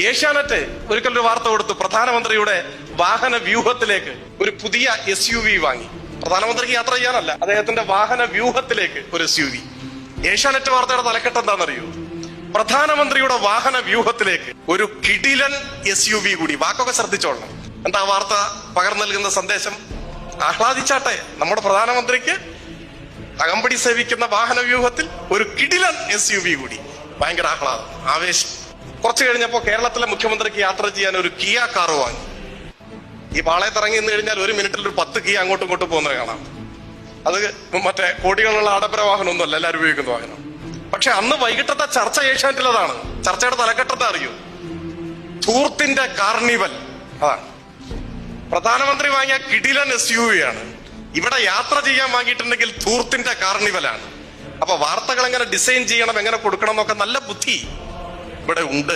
ഏഷ്യാനെറ്റ് ഒരിക്കലൊരു വാർത്ത കൊടുത്തു, പ്രധാനമന്ത്രിയുടെ വാഹന വ്യൂഹത്തിലേക്ക് ഒരു പുതിയ SUV വാങ്ങി. പ്രധാനമന്ത്രിക്ക് യാത്ര ചെയ്യാനല്ല, അദ്ദേഹത്തിന്റെ വാഹന വ്യൂഹത്തിലേക്ക് ഒരു SUV. ഏഷ്യാനെറ്റ് വാർത്തയുടെ തലക്കെട്ട് എന്താണെന്നറിയോ? പ്രധാനമന്ത്രിയുടെ വാഹന വ്യൂഹത്തിലേക്ക് ഒരു കിടിലൻ SUV കൂടി. വാക്കൊക്കെ ശ്രദ്ധിച്ചോളണം. എന്താ വാർത്ത പകർന്നു നൽകുന്ന സന്ദേശം? ആഹ്ലാദിച്ചാട്ടെ, നമ്മുടെ പ്രധാനമന്ത്രിക്ക് അകമ്പടി സേവിക്കുന്ന വാഹന വ്യൂഹത്തിൽ ഒരു കിടിലൻ SUV കൂടി. ഭയങ്കര ആഹ്ലാദം, ആവേശം. കുറച്ചു കഴിഞ്ഞപ്പോ കേരളത്തിലെ മുഖ്യമന്ത്രിക്ക് യാത്ര ചെയ്യാൻ ഒരു കിയ കാർ വാങ്ങി. ഈ പാളയത്തിറങ്ങി നിന്ന് കഴിഞ്ഞാൽ ഒരു മിനിറ്റിൽ ഒരു 10 കിയ അങ്ങോട്ടും ഇങ്ങോട്ടും പോകുന്നത് കാണാം. അത് മറ്റേ കോടികളുള്ള ആഡംബര വാഹനമൊന്നുമല്ല, എല്ലാവരും ഉപയോഗിക്കുന്ന വാഹനം. പക്ഷെ അന്ന് വൈകിട്ടത്തെ ചർച്ച ഏഷ്യാനെറ്റിലതാണ്. ചർച്ചയുടെ തലക്കെട്ടത്തെ അറിയൂ? ധൂർത്തിന്റെ കാർണിവൽ. അതാണ് പ്രധാനമന്ത്രി വാങ്ങിയ കിടിലൻ SUV ആണ്. ഇവിടെ യാത്ര ചെയ്യാൻ വാങ്ങിയിട്ടുണ്ടെങ്കിൽ ധൂർത്തിന്റെ കാർണിവലാണ്. അപ്പൊ വാർത്തകൾ എങ്ങനെ ഡിസൈൻ ചെയ്യണം, എങ്ങനെ കൊടുക്കണം എന്നൊക്കെ നല്ല ബുദ്ധി ഇവിടെ ഉണ്ട്.